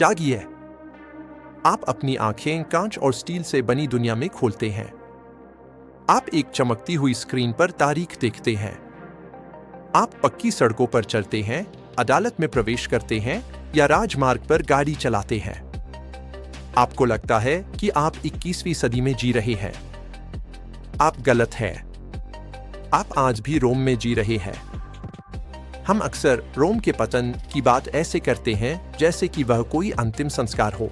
जागिए। आप अपनी आंखें कांच और स्टील से बनी दुनिया में खोलते हैं। आप एक चमकती हुई स्क्रीन पर तारीख देखते हैं। आप पक्की सड़कों पर चलते हैं, अदालत में प्रवेश करते हैं या राजमार्ग पर गाड़ी चलाते हैं। आपको लगता है कि आप 21वीं सदी में जी रहे हैं। आप गलत हैं। आप आज भी रोम में जी रहे हैं। हम अक्सर रोम के पतन की बात ऐसे करते हैं जैसे कि वह कोई अंतिम संस्कार हो।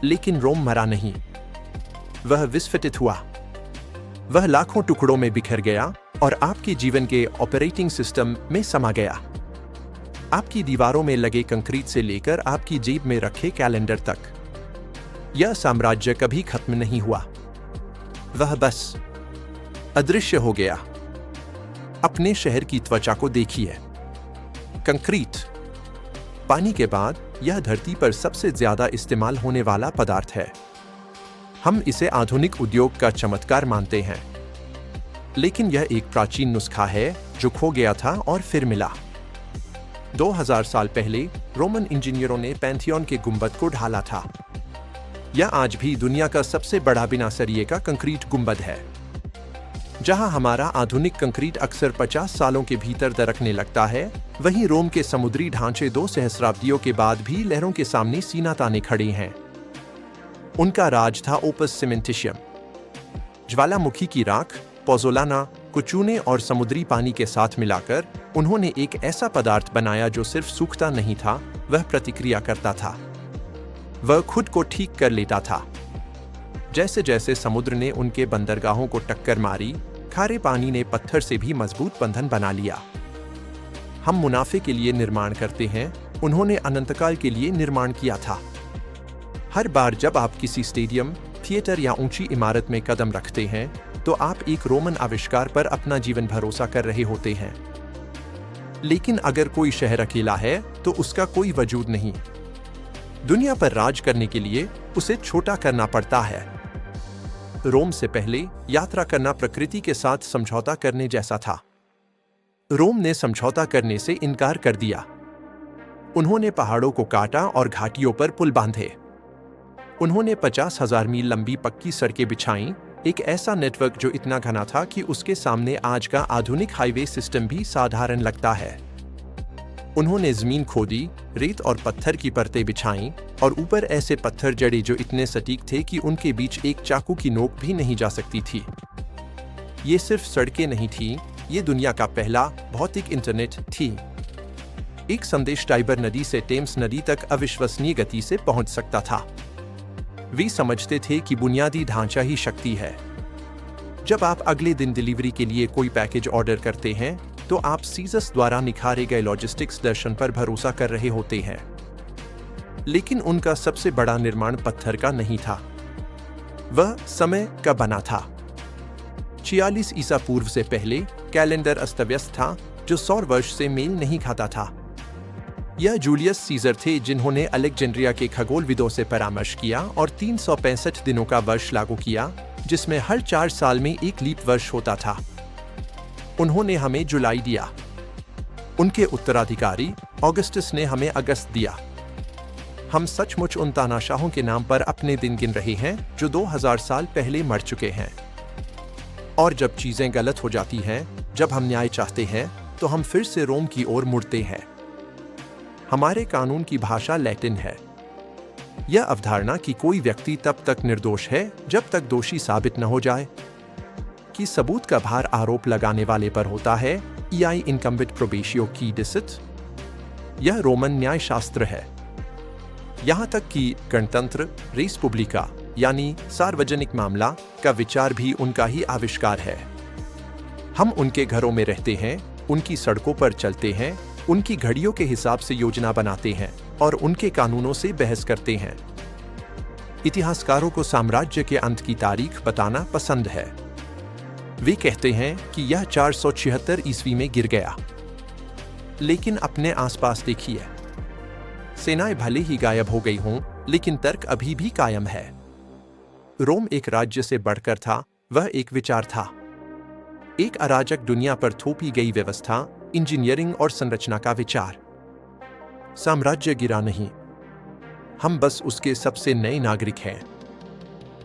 लेकिन रोम मरा नहीं। वह विस्फोटित हुआ। वह लाखों टुकड़ों में बिखर गया और आपके जीवन के ऑपरेटिंग सिस्टम में समा गया। आपकी दीवारों में लगे कंक्रीट से लेकर आपकी जेब में रखे कैलेंडर तक। यह साम्राज्य कभी खत्म नहीं हुआ। वह बस अदृश्य हो गया। अपने शहर की त्वचा को देखिए। कंक्रीट। पानी के बाद यह धरती पर सबसे ज्यादा इस्तेमाल होने वाला पदार्थ है। हम इसे आधुनिक उद्योग का चमत्कार मानते हैं। लेकिन यह एक प्राचीन नुस्खा है जो खो गया था और फिर मिला। 2000 साल पहले रोमन इंजीनियरों ने पैंथियन के गुंबद को ढाला था। यह आज भी दुनिया का सबसे बड़ा बिना सरिये का कंक्रीट गुंबद है। जहां हमारा आधुनिक कंक्रीट अक्सर 50 सालों के भीतर दरकने लगता है, वहीं रोम के समुद्री ढांचे 2 सहस्राब्दियों के बाद भी लहरों के सामने सीना ताने खड़े हैं। उनका राज था ओपस सीमेंटिशियम। ज्वालामुखी की राख, पोज़ोलाना को चूने और समुद्री पानी के साथ मिलाकर उन्होंने एक ऐसा पदार्थ बनाया जो सिर्फ सूखता नहीं था, वह प्रतिक्रिया करता था। वह खुद को ठीक कर लेता था। जैसे जैसे समुद्र ने उनके बंदरगाहों को टक्कर मारी, खारे पानी ने पत्थर से भी मजबूत बंधन बना लिया। हम मुनाफे के लिए निर्माण करते हैं, उन्होंने अनंतकाल के लिए निर्माण किया था। हर बार जब आप किसी स्टेडियम, थिएटर या ऊंची इमारत में कदम रखते हैं, तो आप एक रोमन आविष्कार पर अपना जीवन भरोसा कर रहे होते हैं। लेकिन अगर कोई शहर अकेला है, तो उसका कोई वजूद नहीं। दुनिया पर राज करने के लिए उसे छोटा करना पड़ता है। रोम से पहले यात्रा करना प्रकृति के साथ समझौता करने जैसा था। रोम ने समझौता करने से इनकार कर दिया। उन्होंने पहाड़ों को काटा और घाटियों पर पुल बांधे। उन्होंने 50,000 मील लंबी पक्की सड़कें बिछाईं, एक ऐसा नेटवर्क जो इतना घना था कि उसके सामने आज का आधुनिक हाईवे सिस्टम भी साधारण लगता है। उन्होंने जमीन खोदी, रेत और पत्थर की परतें बिछाईं और ऊपर ऐसे पत्थर जड़े जो इतने सटीक थे कि उनके बीच एक चाकू की नोक भी नहीं जा सकती थी। ये सिर्फ सड़कें नहीं थीं, ये दुनिया का पहला भौतिक इंटरनेट थी। एक संदेश टाइबर नदी से टेम्स नदी तक अविश्वसनीय गति से पहुंच सकता था। वे समझते थे कि बुनियादी ढांचा ही शक्ति है। जब आप अगले दिन डिलीवरी के लिए कोई पैकेज ऑर्डर करते हैं, तो आप सीजस द्वारा निखारे गए लॉजिस्टिक्स दर्शन पर भरोसा कर रहे होते हैं। लेकिन उनका सबसे बड़ा निर्माण पत्थर का नहीं था, वह समय का बना था। 46 ईसा पूर्व से पहले कैलेंडर अस्तव्यस्त था, जो सौर वर्ष से मेल नहीं खाता था। यह जूलियस सीजर थे जिन्होंने अलेक्जेंड्रिया के खगोलविदों से परामर्श किया और 365 दिनों का वर्ष लागू किया, जिसमें हर 4 साल में एक लीप वर्ष होता था। उन्होंने हमें जुलाई दिया। उनके उत्तराधिकारी ऑगस्टस ने हमें अगस्त दिया। हम सचमुच उन तानाशाहों के नाम पर अपने दिन गिन रहे हैं जो 2000 साल पहले मर चुके हैं। और जब चीजें गलत हो जाती हैं, जब हम न्याय चाहते हैं, तो हम फिर से रोम की ओर मुड़ते हैं। हमारे कानून की भाषा लैटिन है। यह अवधारणा कि कोई व्यक्ति तब तक निर्दोष है जब तक दोषी साबित न हो जाए, कि सबूत का भार आरोप लगाने वाले पर होता है, EI इनकम्बिट प्रोबेशियो की डिसिट। यह रोमन न्याय शास्त्र है। यहाँ तक कि गणतंत्र, रेस पुब्लिका यानी सार्वजनिक मामला का विचार भी उनका ही आविष्कार है। हम उनके घरों में रहते हैं, उनकी सड़कों पर चलते हैं, उनकी घड़ियों के हिसाब से योजना बनाते हैं और उनके कानूनों से बहस करते हैं। इतिहासकारों को साम्राज्य के अंत की तारीख बताना पसंद है। वे कहते हैं कि यह 476 ईस्वी में गिर गया। लेकिन अपने आसपास देखिए, सेनाएं भले ही गायब हो गई हों, लेकिन तर्क अभी भी कायम है। रोम एक राज्य से बढ़कर था, वह एक विचार था। एक अराजक दुनिया पर थोपी गई व्यवस्था, इंजीनियरिंग और संरचना का विचार। साम्राज्य गिरा नहीं, हम बस उसके सबसे नए नागरिक हैं।